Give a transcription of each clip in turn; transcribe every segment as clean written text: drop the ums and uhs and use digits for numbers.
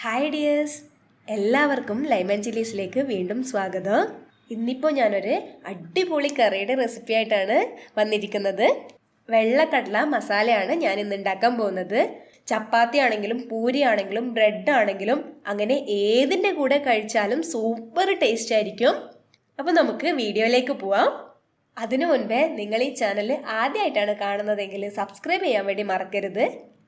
Hi dears, എല്ലാവർക്കും Lyman ചില്ലീസിലേക്ക് വീണ്ടും സ്വാഗതം. ഇന്നിപ്പോൾ ഞാനൊരു അടിപൊളി കറിയുടെ റെസിപ്പി ആയിട്ടാണ് വന്നിരിക്കുന്നത്. വെള്ളക്കടല മസാലയാണ് ഞാൻ ഇന്ന് ഉണ്ടാക്കാൻ പോകുന്നത്. ചപ്പാത്തി ആണെങ്കിലും പൂരി ആണെങ്കിലും ബ്രെഡ് ആണെങ്കിലും അങ്ങനെ ഏതിൻ്റെ കൂടെ കഴിച്ചാലും സൂപ്പർ ടേസ്റ്റ് ആയിരിക്കും. അപ്പോൾ നമുക്ക് വീഡിയോയിലേക്ക് പോവാം. അതിനു മുൻപേ നിങ്ങൾ ഈ ചാനൽ ആദ്യമായിട്ടാണ് കാണുന്നതെങ്കിൽ സബ്സ്ക്രൈബ് ചെയ്യാൻ വേണ്ടി മറക്കരുത്.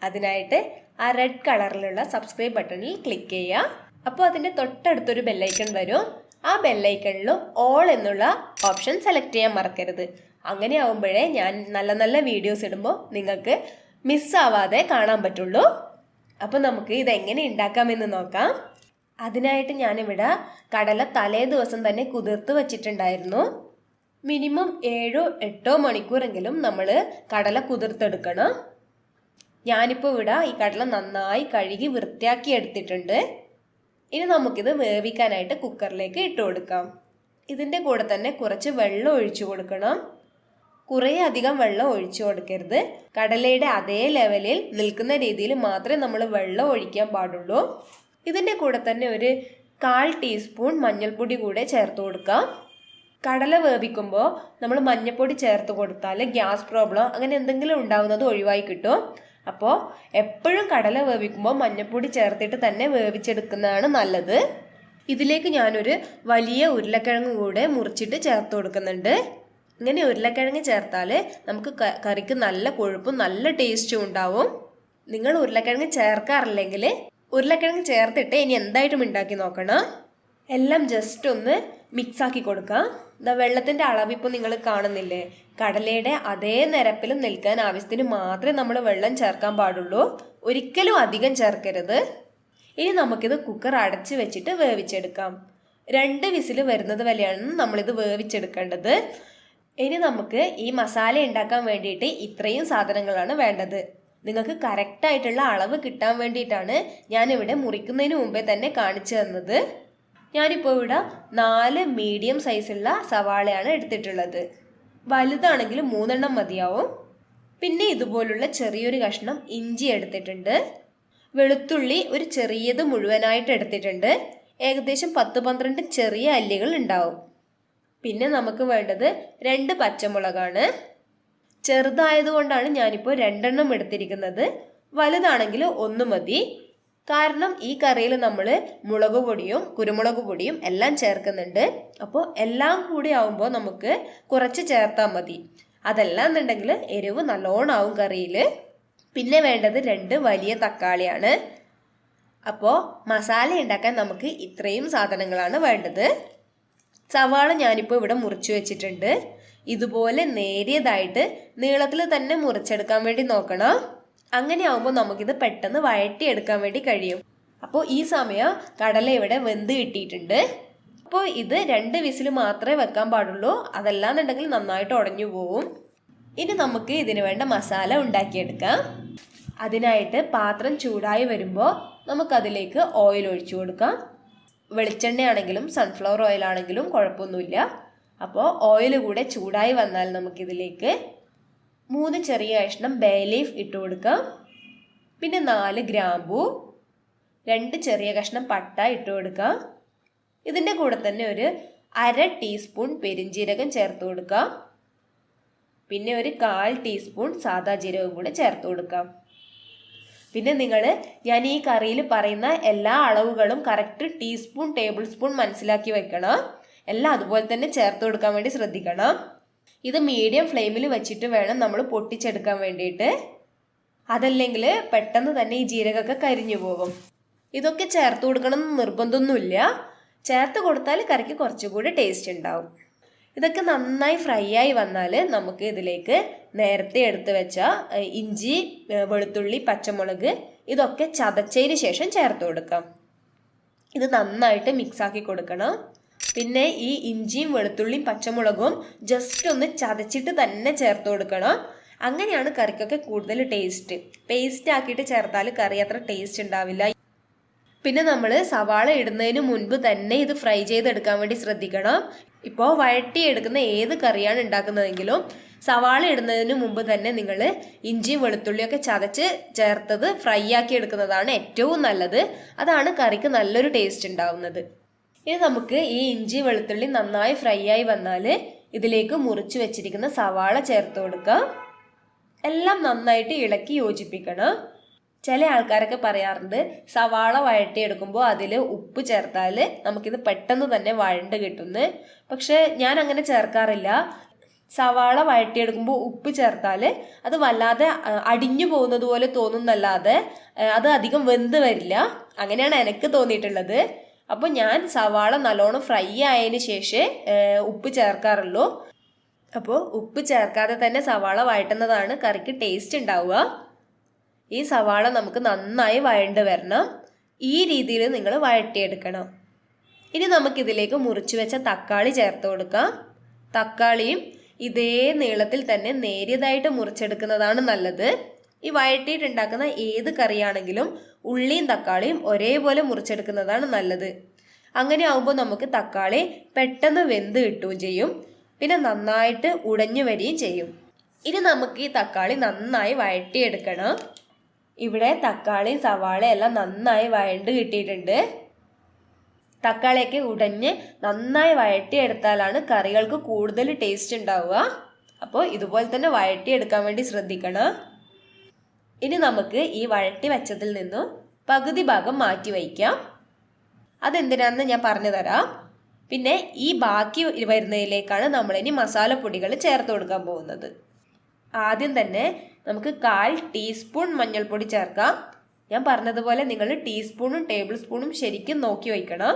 അതിനായിട്ട് ആ റെഡ് കളറിലുള്ള സബ്സ്ക്രൈബ് ബട്ടണിൽ ക്ലിക്ക് ചെയ്യുക. അപ്പോൾ അതിൻ്റെ തൊട്ടടുത്തൊരു ബെല്ലൈക്കൺ വരും. ആ ബെല്ലൈക്കണിലും ഓൾ എന്നുള്ള ഓപ്ഷൻ സെലക്ട് ചെയ്യാൻ മറക്കരുത്. അങ്ങനെ ആവുമ്പോഴേ ഞാൻ നല്ല നല്ല വീഡിയോസ് ഇടുമ്പോൾ നിങ്ങൾക്ക് മിസ്സാവാതെ കാണാൻ പറ്റുള്ളൂ. അപ്പോൾ നമുക്ക് ഇതെങ്ങനെ ഉണ്ടാക്കാമെന്ന് നോക്കാം. അതിനായിട്ട് ഞാനിവിടെ കടല തലേ ദിവസം തന്നെ കുതിർത്ത് വച്ചിട്ടുണ്ടായിരുന്നു. മിനിമം 7-8 മണിക്കൂറെങ്കിലും നമ്മൾ കടല കുതിർത്തെടുക്കണം. ഞാനിപ്പോൾ ഇവിടെ ഈ കടല നന്നായി കഴുകി വൃത്തിയാക്കി എടുത്തിട്ടുണ്ട്. ഇനി നമുക്കിത് വേവിക്കാനായിട്ട് കുക്കറിലേക്ക് ഇട്ട് കൊടുക്കാം. ഇതിൻ്റെ കൂടെ തന്നെ കുറച്ച് വെള്ളം ഒഴിച്ചു കൊടുക്കണം. കുറേ അധികം വെള്ളം ഒഴിച്ചു കൊടുക്കരുത്. കടലയുടെ അതേ ലെവലിൽ നിൽക്കുന്ന രീതിയിൽ മാത്രമേ നമ്മൾ വെള്ളം ഒഴിക്കാൻ പാടുള്ളൂ. ഇതിൻ്റെ കൂടെ തന്നെ ഒരു 1/4 ടീസ്പൂൺ മഞ്ഞൾപ്പൊടി കൂടെ ചേർത്ത് കൊടുക്കാം. കടല വേവിക്കുമ്പോൾ നമ്മൾ മഞ്ഞൾപ്പൊടി ചേർത്ത് കൊടുത്താൽ ഗ്യാസ് പ്രോബ്ലം അങ്ങനെ എന്തെങ്കിലും ഉണ്ടാകുന്നത് ഒഴിവായി കിട്ടും. അപ്പോൾ എപ്പോഴും കടല വേവിക്കുമ്പോൾ മഞ്ഞൾപ്പൊടി ചേർത്തിട്ട് തന്നെ വേവിച്ചെടുക്കുന്നതാണ് നല്ലത്. ഇതിലേക്ക് ഞാനൊരു വലിയ ഉരുളക്കിഴങ്ങ് കൂടെ മുറിച്ചിട്ട് ചേർത്ത് കൊടുക്കുന്നുണ്ട്. ഇങ്ങനെ ഉരുളക്കിഴങ്ങ് ചേർത്താൽ നമുക്ക് കറിക്ക് നല്ല കൊഴുപ്പും നല്ല ടേസ്റ്റും ഉണ്ടാവും. നിങ്ങൾ ഉരുളക്കിഴങ്ങ് ചേർക്കാറില്ലെങ്കിൽ ഉരുളക്കിഴങ്ങ് ചേർത്തിട്ട് ഇനി എന്തായിട്ടും ഉണ്ടാക്കി നോക്കണം. എല്ലാം ജസ്റ്റ് ഒന്ന് മിക്സാക്കി കൊടുക്കാം. വെള്ളത്തിൻ്റെ അളവിപ്പോൾ നിങ്ങൾ കാണുന്നില്ലേ? കടലയുടെ അതേ നിരപ്പിൽ നിൽക്കാൻ ആവശ്യത്തിന് മാത്രമേ നമ്മൾ വെള്ളം ചേർക്കാൻ പാടുള്ളൂ. ഒരിക്കലും അധികം ചേർക്കരുത്. ഇനി നമുക്കിത് കുക്കർ അടച്ച് വെച്ചിട്ട് വേവിച്ചെടുക്കാം. 2 വിസിൽ വരുന്നത് വരെയാണ് നമ്മളിത് വേവിച്ചെടുക്കേണ്ടത്. ഇനി നമുക്ക് ഈ മസാല ഉണ്ടാക്കാൻ വേണ്ടിയിട്ട് ഇത്രയും സാധനങ്ങളാണ് വേണ്ടത്. നിങ്ങൾക്ക് കറക്റ്റായിട്ടുള്ള അളവ് കിട്ടാൻ വേണ്ടിയിട്ടാണ് ഞാനിവിടെ മുറിക്കുന്നതിന് മുമ്പേ തന്നെ കാണിച്ചു തന്നത്. ഞാനിപ്പോൾ ഇവിടെ 4 മീഡിയം സൈസുള്ള സവാളയാണ് എടുത്തിട്ടുള്ളത്. വലുതാണെങ്കിൽ 3 എണ്ണം മതിയാവും. പിന്നെ ഇതുപോലുള്ള ചെറിയൊരു കഷ്ണം ഇഞ്ചി എടുത്തിട്ടുണ്ട്. വെളുത്തുള്ളി ഒരു ചെറിയത് മുഴുവനായിട്ട് എടുത്തിട്ടുണ്ട്. ഏകദേശം 10-12 ചെറിയ അല്ലികൾ ഉണ്ടാവും. പിന്നെ നമുക്ക് വേണ്ടത് 2 പച്ചമുളകാണ്. ചെറുതായതുകൊണ്ടാണ് ഞാനിപ്പോൾ 2 എണ്ണം എടുത്തിരിക്കുന്നത്. വലുതാണെങ്കിൽ 1 മതി. കാരണം ഈ കറിയിൽ നമ്മൾ മുളക് പൊടിയും കുരുമുളക് പൊടിയും എല്ലാം ചേർക്കുന്നുണ്ട്. അപ്പോൾ എല്ലാം കൂടി ആവുമ്പോൾ നമുക്ക് കുറച്ച് ചേർത്താൽ മതി. അതല്ല എന്നുണ്ടെങ്കിൽ എരിവ് നല്ലോണം ആവും കറിയിൽ. പിന്നെ വേണ്ടത് 2 വലിയ തക്കാളിയാണ്. അപ്പോൾ മസാല ഉണ്ടാക്കാൻ നമുക്ക് ഇത്രയും സാധനങ്ങളാണ് വേണ്ടത്. സവാള ഞാനിപ്പോൾ ഇവിടെ മുറിച്ച് വെച്ചിട്ടുണ്ട്. ഇതുപോലെ നേരിയതായിട്ട് നീളത്തിൽ തന്നെ മുറിച്ചെടുക്കാൻ വേണ്ടി നോക്കണം. അങ്ങനെ ആവുമ്പോൾ നമുക്കിത് പെട്ടെന്ന് വഴറ്റിയെടുക്കാൻ വേണ്ടി കഴിയും. അപ്പോൾ ഈ സമയം കടല ഇവിടെ വെന്ത് കിട്ടിയിട്ടുണ്ട്. അപ്പോൾ ഇത് 2 വിസിൽ മാത്രമേ വെക്കാൻ പാടുള്ളൂ. അതല്ലാന്നുണ്ടെങ്കിൽ നന്നായിട്ട് ഉടഞ്ഞു പോവും. ഇനി നമുക്ക് ഇതിന് വേണ്ട മസാല ഉണ്ടാക്കിയെടുക്കാം. അതിനായിട്ട് പാത്രം ചൂടായി വരുമ്പോൾ നമുക്കതിലേക്ക് ഓയിൽ ഒഴിച്ചു കൊടുക്കാം. വെളിച്ചെണ്ണയാണെങ്കിലും സൺഫ്ലവർ ഓയിലാണെങ്കിലും കുഴപ്പമൊന്നുമില്ല. അപ്പോൾ ഓയിൽ കൂടെ ചൂടായി വന്നാൽ നമുക്കിതിലേക്ക് 3 ചെറിയ കഷ്ണം ബേ ലീഫ് ഇട്ട് കൊടുക്കാം. പിന്നെ 4 ഗ്രാമ്പൂ, 2 ചെറിയ കഷ്ണം പട്ട ഇട്ട് കൊടുക്കാം. ഇതിൻ്റെ കൂടെ തന്നെ ഒരു 1/2 ടീസ്പൂൺ പെരിഞ്ജീരകം ചേർത്ത് കൊടുക്കാം. പിന്നെ ഒരു 1/4 ടീസ്പൂൺ സാദാ ജീരകം കൂടെ ചേർത്ത് കൊടുക്കാം. പിന്നെ ഞാൻ ഈ കറിയിൽ പറയുന്ന എല്ലാ അളവുകളും കറക്റ്റ് ടീസ്പൂൺ ടേബിൾ സ്പൂൺ മനസ്സിലാക്കി വെക്കണം. എല്ലാം അതുപോലെ തന്നെ ചേർത്ത് കൊടുക്കാൻ വേണ്ടി ശ്രദ്ധിക്കണം. ഇത് മീഡിയം ഫ്ലെയിമിൽ വെച്ചിട്ട് വേണം നമ്മൾ പൊട്ടിച്ചെടുക്കാൻ വേണ്ടിയിട്ട്. അതല്ലെങ്കിൽ പെട്ടെന്ന് തന്നെ ഈ ജീരകമൊക്കെ കരിഞ്ഞു പോകും. ഇതൊക്കെ ചേർത്ത് കൊടുക്കണം എന്ന് നിർബന്ധമൊന്നുമില്ല. ചേർത്ത് കൊടുത്താൽ കറിക്ക് കുറച്ചുകൂടി ടേസ്റ്റ് ഉണ്ടാവും. ഇതൊക്കെ നന്നായി ഫ്രൈ ആയി വന്നാൽ നമുക്ക് ഇതിലേക്ക് നേരത്തെ എടുത്ത് വെച്ച ഇഞ്ചി, വെളുത്തുള്ളി, പച്ചമുളക് ഇതൊക്കെ ചതച്ചതിന് ശേഷം ചേർത്ത് കൊടുക്കാം. ഇത് നന്നായിട്ട് മിക്സാക്കി കൊടുക്കണം. പിന്നെ ഈ ഇഞ്ചിയും വെളുത്തുള്ളിയും പച്ചമുളകും ജസ്റ്റ് ഒന്ന് ചതച്ചിട്ട് തന്നെ ചേർത്ത് കൊടുക്കണം. അങ്ങനെയാണ് കറിക്കൊക്കെ കൂടുതൽ ടേസ്റ്റ്. പേസ്റ്റ് ആക്കിയിട്ട് ചേർത്താൽ കറി അത്ര ടേസ്റ്റ് ഉണ്ടാവില്ല. പിന്നെ നമ്മൾ സവാള ഇടുന്നതിന് മുൻപ് തന്നെ ഇത് ഫ്രൈ ചെയ്തെടുക്കാൻ വേണ്ടി ശ്രദ്ധിക്കണം. ഇപ്പോൾ വഴറ്റിയെടുക്കുന്ന ഏത് കറിയാണ് ഉണ്ടാക്കുന്നതെങ്കിലും സവാള ഇടുന്നതിന് മുമ്പ് തന്നെ നിങ്ങൾ ഇഞ്ചിയും വെളുത്തുള്ളിയൊക്കെ ചതച്ച് ചേർത്തത് ഫ്രൈ ആക്കി എടുക്കുന്നതാണ് ഏറ്റവും നല്ലത്. അതാണ് കറിക്ക് നല്ലൊരു ടേസ്റ്റ് ഉണ്ടാവുന്നത്. ഇനി നമുക്ക് ഈ ഇഞ്ചി വെളുത്തുള്ളി നന്നായി ഫ്രൈ ആയി വന്നാൽ ഇതിലേക്ക് മുറിച്ച് വെച്ചിരിക്കുന്ന സവാള ചേർത്ത് കൊടുക്കാം. എല്ലാം നന്നായിട്ട് ഇളക്കി യോജിപ്പിക്കണം. ചില ആൾക്കാരൊക്കെ പറയാറുണ്ട് സവാള വഴറ്റിയെടുക്കുമ്പോൾ അതിൽ ഉപ്പ് ചേർത്താൽ നമുക്കിത് പെട്ടെന്ന് തന്നെ വഴണ്ട് കിട്ടുന്നു. പക്ഷെ ഞാൻ അങ്ങനെ ചേർക്കാറില്ല. സവാള വഴറ്റിയെടുക്കുമ്പോൾ ഉപ്പ് ചേർത്താൽ അത് വല്ലാതെ അടിഞ്ഞു പോകുന്നത് പോലെ തോന്നുന്നല്ലാതെ അത് അധികം വെന്ത് വരില്ല. അങ്ങനെയാണ് എനിക്ക് തോന്നിയിട്ടുള്ളത്. അപ്പോൾ ഞാൻ സവാള നല്ലോണം ഫ്രൈ ആയതിന് ശേഷം ഉപ്പ് ചേർക്കാറുള്ളൂ. അപ്പോൾ ഉപ്പ് ചേർക്കാതെ തന്നെ സവാള വഴറ്റുന്നതാണ് കറിക്ക് ടേസ്റ്റ് ഉണ്ടാവുക. ഈ സവാള നമുക്ക് നന്നായി വഴണ്ട് വരണം. ഈ രീതിയിൽ നിങ്ങൾ വഴറ്റിയെടുക്കണം. ഇനി നമുക്കിതിലേക്ക് മുറിച്ച് വെച്ച തക്കാളി ചേർത്ത് കൊടുക്കാം. തക്കാളിയും ഇതേ നീളത്തിൽ തന്നെ നേരിയതായിട്ട് മുറിച്ചെടുക്കുന്നതാണ് നല്ലത്. ഈ വഴറ്റിയിട്ടുണ്ടാക്കുന്ന ഏത് കറിയാണെങ്കിലും ഉള്ളിയും തക്കാളിയും ഒരേപോലെ മുറിച്ചെടുക്കുന്നതാണ് നല്ലത്. അങ്ങനെ ആവുമ്പോൾ നമുക്ക് തക്കാളി പെട്ടെന്ന് വെന്ത് കിട്ടുകയും ചെയ്യും, പിന്നെ നന്നായിട്ട് ഉടഞ്ഞു വരികയും ചെയ്യും. ഇനി നമുക്ക് ഈ തക്കാളി നന്നായി വഴറ്റിയെടുക്കണം. ഇവിടെ തക്കാളിയും സവാളയും എല്ലാം നന്നായി വഴണ്ട് കിട്ടിയിട്ടുണ്ട്. തക്കാളിയൊക്കെ ഉടഞ്ഞ് നന്നായി വഴറ്റിയെടുത്താലാണ് കറികൾക്ക് കൂടുതൽ ടേസ്റ്റ് ഉണ്ടാവുക. അപ്പോൾ ഇതുപോലെ തന്നെ വഴറ്റിയെടുക്കാൻ വേണ്ടി ശ്രദ്ധിക്കണം. ഇനി നമുക്ക് ഈ വഴറ്റി വെച്ചതിൽ നിന്നും പകുതി ഭാഗം മാറ്റി വയ്ക്കാം. അതെന്തിനാണെന്ന് ഞാൻ പറഞ്ഞു തരാം. പിന്നെ ഈ ബാക്കി വരുന്നതിലേക്കാണ് നമ്മളിനി മസാലപ്പൊടികൾ ചേർത്ത് കൊടുക്കാൻ പോകുന്നത്. ആദ്യം തന്നെ നമുക്ക് 1/4 ടീസ്പൂൺ മഞ്ഞൾപ്പൊടി ചേർക്കാം. ഞാൻ പറഞ്ഞതുപോലെ നിങ്ങൾ ടീസ്പൂണും ടേബിൾ സ്പൂണും ശരിക്കും നോക്കി വയ്ക്കണം.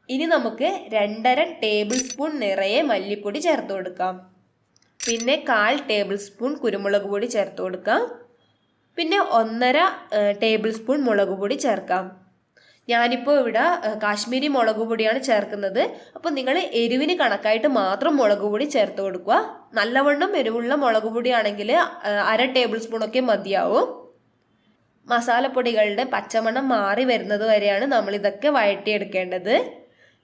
ഇനി നമുക്ക് 2.5 ടേബിൾ സ്പൂൺ നിറയെ മല്ലിപ്പൊടി ചേർത്ത് കൊടുക്കാം. പിന്നെ 1/4 ടേബിൾ സ്പൂൺ കുരുമുളക് പൊടി ചേർത്ത് കൊടുക്കാം. പിന്നെ 1.5 ടേബിൾ സ്പൂൺ മുളക് പൊടി ചേർക്കാം. ഞാനിപ്പോൾ ഇവിടെ കാശ്മീരി മുളക് പൊടിയാണ് ചേർക്കുന്നത്. അപ്പോൾ നിങ്ങൾ എരിവിന് കണക്കായിട്ട് മാത്രം മുളക് പൊടി ചേർത്ത് കൊടുക്കുക. നല്ലവണ്ണം എരിവുള്ള മുളക് പൊടിയാണെങ്കിൽ 1/2 ടേബിൾ സ്പൂണൊക്കെ മതിയാവും. മസാലപ്പൊടികളുടെ പച്ചമണം മാറി വരുന്നത് വരെയാണ് നമ്മൾ ഇതൊക്കെ വഴറ്റിയെടുക്കേണ്ടത്.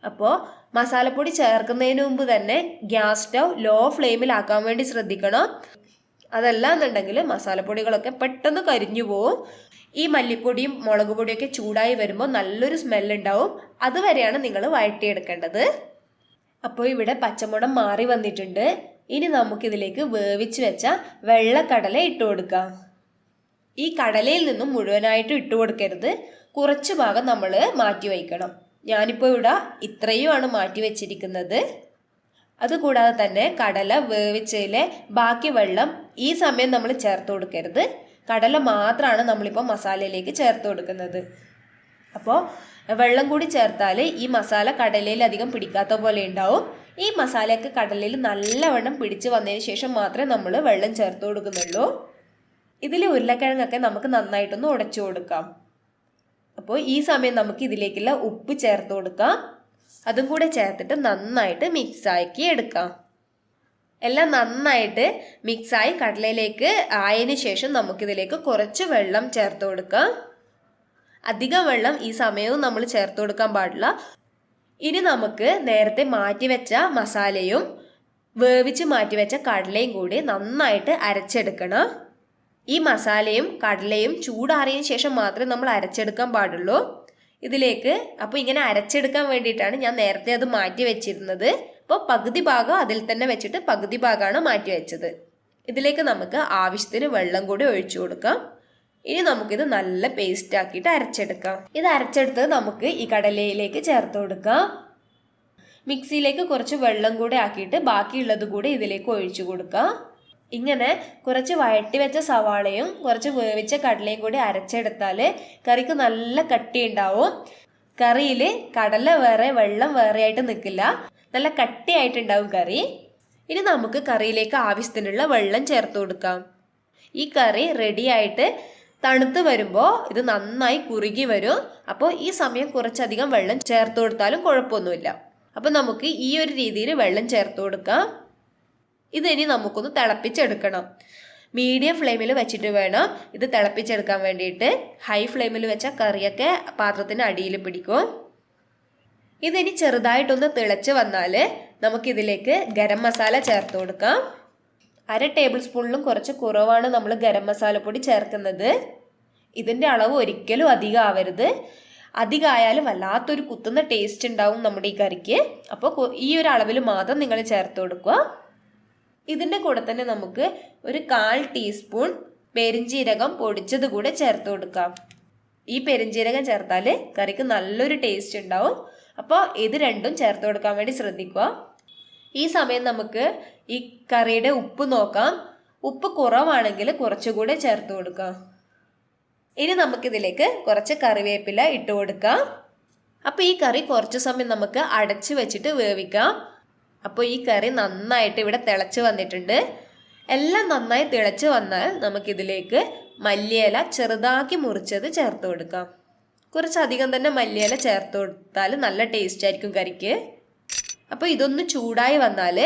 അപ്പോൾ മസാലപ്പൊടി ചേർക്കുന്നതിന് മുമ്പ് തന്നെ ഗ്യാസ് സ്റ്റൗ ലോ ഫ്ലെയിമിലാക്കാൻ വേണ്ടി ശ്രദ്ധിക്കണം. അതല്ല എന്നുണ്ടെങ്കിൽ മസാലപ്പൊടികളൊക്കെ പെട്ടെന്ന് കരിഞ്ഞു പോവും. ഈ മല്ലിപ്പൊടിയും മുളക് പൊടിയൊക്കെ ചൂടായി വരുമ്പോൾ നല്ലൊരു സ്മെല്ലുണ്ടാവും. അതുവരെയാണ് നിങ്ങൾ വഴറ്റിയെടുക്കേണ്ടത്. അപ്പോൾ ഇവിടെ പച്ചമുളം മാറി വന്നിട്ടുണ്ട്. ഇനി നമുക്കിതിലേക്ക് വേവിച്ച് വെച്ച വെള്ളക്കടല ഇട്ട് കൊടുക്കാം. ഈ കടലയിൽ നിന്നും മുഴുവനായിട്ട് ഇട്ട് കൊടുക്കരുത്. കുറച്ച് ഭാഗം നമ്മൾ മാറ്റി വയ്ക്കണം. ഞാനിപ്പോൾ ഇവിടെ ഇത്രയുമാണ് മാറ്റി വെച്ചിരിക്കുന്നത്. അതുകൂടാതെ തന്നെ കടല വേവിച്ചതിലെ ബാക്കി വെള്ളം ഈ സമയം നമ്മൾ ചേർത്ത് കൊടുക്കരുത്. കടല മാത്രമാണ് നമ്മളിപ്പോൾ മസാലയിലേക്ക് ചേർത്ത് കൊടുക്കുന്നത്. അപ്പോൾ വെള്ളം കൂടി ചേർത്താൽ ഈ മസാല കടലയിൽ അധികം പിടിക്കാത്ത പോലെ ഉണ്ടാവും. ഈ മസാലയൊക്കെ കടലയിൽ നല്ലവണ്ണം പിടിച്ച് വന്നതിന് ശേഷം മാത്രമേ നമ്മൾ വെള്ളം ചേർത്ത് കൊടുക്കുന്നുള്ളൂ. ഇതിൽ ഉരുളക്കിഴങ്ങൊക്കെ നമുക്ക് നന്നായിട്ടൊന്ന് ഉടച്ചു കൊടുക്കാം. അപ്പോൾ ഈ സമയം നമുക്ക് ഇതിലേക്കുള്ള ഉപ്പ് ചേർത്ത് കൊടുക്കാം. അതും കൂടെ ചേർത്തിട്ട് നന്നായിട്ട് മിക്സാക്കി എടുക്കാം. എല്ലാം നന്നായിട്ട് മിക്സായി കടലയിലേക്ക് ആയതിനു ശേഷം നമുക്കിതിലേക്ക് കുറച്ച് വെള്ളം ചേർത്ത് കൊടുക്കാം. അധികം വെള്ളം ഈ സമയവും നമ്മൾ ചേർത്ത് കൊടുക്കാൻ പാടില്ല. ഇനി നമുക്ക് നേരത്തെ മാറ്റിവെച്ച മസാലയും വേവിച്ച് മാറ്റിവെച്ച കടലയും കൂടി നന്നായിട്ട് അരച്ചെടുക്കണം. ഈ മസാലയും കടലയും ചൂടാറിയതിന് ശേഷം മാത്രമേ നമ്മൾ അരച്ചെടുക്കാൻ പാടുള്ളൂ ഇതിലേക്ക്. അപ്പോൾ ഇങ്ങനെ അരച്ചെടുക്കാൻ വേണ്ടിയിട്ടാണ് ഞാൻ നേരത്തെ അത് മാറ്റി വെച്ചിരുന്നത്. അപ്പോൾ പകുതി ഭാഗം അതിൽ തന്നെ വെച്ചിട്ട് പകുതി ഭാഗമാണ് മാറ്റി വെച്ചത്. ഇതിലേക്ക് നമുക്ക് ആവശ്യത്തിന് വെള്ളം കൂടി ഒഴിച്ചു കൊടുക്കാം. ഇനി നമുക്കിത് നല്ല പേസ്റ്റ് ആക്കിയിട്ട് അരച്ചെടുക്കാം. ഇത് അരച്ചെടുത്ത് നമുക്ക് ഈ കടലയിലേക്ക് ചേർത്ത് കൊടുക്കാം. മിക്സിയിലേക്ക് കുറച്ച് വെള്ളം കൂടെ ആക്കിയിട്ട് ബാക്കിയുള്ളത് കൂടി ഇതിലേക്ക് ഒഴിച്ചു കൊടുക്കാം. ഇങ്ങനെ കുറച്ച് വഴറ്റി വെച്ച സവാളയും കുറച്ച് വേവിച്ച കടലയും കൂടി അരച്ചെടുത്താൽ കറിക്ക് നല്ല കട്ടി ഉണ്ടാവും. കറിയിൽ കടല വേറെ വെള്ളം വേറെ ആയിട്ട് നിൽക്കില്ല, നല്ല കട്ടിയായിട്ടുണ്ടാവും കറി. ഇനി നമുക്ക് കറിയിലേക്ക് ആവശ്യത്തിനുള്ള വെള്ളം ചേർത്ത് കൊടുക്കാം. ഈ കറി റെഡിയായിട്ട് തണുത്ത് വരുമ്പോൾ ഇത് നന്നായി കുറുകി വരും. അപ്പോൾ ഈ സമയം കുറച്ചധികം വെള്ളം ചേർത്ത് കൊടുത്താലും കുഴപ്പമൊന്നുമില്ല. അപ്പോൾ നമുക്ക് ഈ ഒരു രീതിയിൽ വെള്ളം ചേർത്ത് കൊടുക്കാം. ഇതിനി നമുക്കൊന്ന് തിളപ്പിച്ചെടുക്കണം. മീഡിയം ഫ്ലെയിമിൽ വെച്ചിട്ട് വേണം ഇത് തിളപ്പിച്ചെടുക്കാൻ വേണ്ടിയിട്ട്. ഹൈ ഫ്ലെയിമിൽ വെച്ച കറിയൊക്കെ പാത്രത്തിന് അടിയിൽ പിടിക്കും. ഇതിനി ചെറുതായിട്ടൊന്ന് തിളച്ച് വന്നാൽ നമുക്കിതിലേക്ക് ഗരം മസാല ചേർത്ത് കൊടുക്കാം. 1 ടേബിൾ സ്പൂണിലും കുറച്ച് കുറവാണ് നമ്മൾ ഗരം മസാലപ്പൊടി ചേർക്കുന്നത്. ഇതിൻ്റെ അളവ് ഒരിക്കലും അധികം ആവരുത്. അധികമായാലും വല്ലാത്തൊരു കുത്തുന്ന ടേസ്റ്റ് ഉണ്ടാവും നമ്മുടെ ഈ കറിക്ക്. അപ്പോൾ ഈ ഒരു അളവിൽ മാത്രം നിങ്ങൾ ചേർത്ത് കൊടുക്കുക. ഇതിൻ്റെ കൂടെ തന്നെ നമുക്ക് ഒരു 1/4 ടീസ്പൂൺ പെരിഞ്ജീരകം പൊടിച്ചത് കൂടെ ചേർത്ത് കൊടുക്കാം. ഈ പെരിഞ്ജീരകം ചേർത്താൽ കറിക്ക് നല്ലൊരു ടേസ്റ്റ് ഉണ്ടാവും. അപ്പോൾ ഇത് രണ്ടും ചേർത്ത് കൊടുക്കാൻ വേണ്ടി ശ്രദ്ധിക്കുക. ഈ സമയം നമുക്ക് ഈ കറിയുടെ ഉപ്പ് നോക്കാം. ഉപ്പ് കുറവാണെങ്കിൽ കുറച്ചുകൂടെ ചേർത്ത് കൊടുക്കാം. ഇനി നമുക്കിതിലേക്ക് കുറച്ച് കറിവേപ്പില ഇട്ട് കൊടുക്കാം. അപ്പോൾ ഈ കറി കുറച്ച് സമയം നമുക്ക് അടച്ച് വെച്ചിട്ട് വേവിക്കാം. അപ്പോൾ ഈ കറി നന്നായിട്ട് ഇവിടെ തിളച്ച് വന്നിട്ടുണ്ട്. എല്ലാം നന്നായി തിളച്ച് വന്നാൽ നമുക്കിതിലേക്ക് മല്ലിയില ചെറുതാക്കി മുറിച്ചത് ചേർത്ത് കൊടുക്കാം. കുറച്ചധികം തന്നെ മല്ലിയില ചേർത്ത് കൊടുത്താൽ നല്ല ടേസ്റ്റ് ആയിരിക്കും കറിക്ക്. അപ്പോൾ ഇതൊന്ന് ചൂടായി വന്നാൽ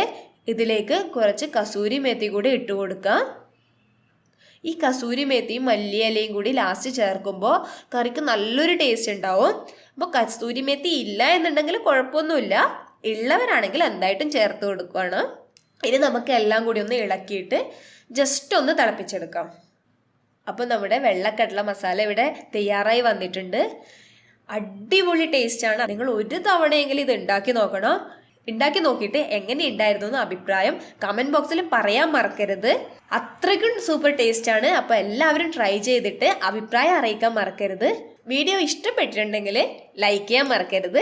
ഇതിലേക്ക് കുറച്ച് കസൂരി മേത്തി കൂടി ഇട്ട് കൊടുക്കാം. ഈ കസൂരി മേത്തിയും മല്ലിയിലയും കൂടി ലാസ്റ്റ് ചേർക്കുമ്പോൾ കറിക്ക് നല്ലൊരു ടേസ്റ്റ് ഉണ്ടാവും. അപ്പോൾ കസൂരി മേത്തി ഇല്ല എന്നുണ്ടെങ്കിൽ കുഴപ്പമൊന്നുമില്ല, ഉള്ളവരാണെങ്കിൽ എന്തായിട്ടും ചേർത്ത് കൊടുക്കുകയാണ്. ഇനി നമുക്ക് എല്ലാം കൂടി ഒന്ന് ഇളക്കിയിട്ട് ജസ്റ്റ് ഒന്ന് തിളപ്പിച്ചെടുക്കാം. അപ്പോൾ നമ്മുടെ വെള്ളക്കടല മസാല ഇവിടെ തയ്യാറായി വന്നിട്ടുണ്ട്. അടിപൊളി ടേസ്റ്റാണ്. നിങ്ങൾ ഒരു തവണയെങ്കിലും ഇത് ഉണ്ടാക്കി നോക്കണം. ഉണ്ടാക്കി നോക്കിയിട്ട് എങ്ങനെ ഉണ്ടായിരുന്നു എന്ന് അഭിപ്രായം കമൻറ്റ് ബോക്സിൽ പറയാൻ മറക്കരുത്. അത്രയ്ക്കും സൂപ്പർ ടേസ്റ്റ് ആണ്. അപ്പോൾ എല്ലാവരും ട്രൈ ചെയ്തിട്ട് അഭിപ്രായം അറിയിക്കാൻ മറക്കരുത്. വീഡിയോ ഇഷ്ടപ്പെട്ടിട്ടുണ്ടെങ്കിൽ ലൈക്ക് ചെയ്യാൻ മറക്കരുത്.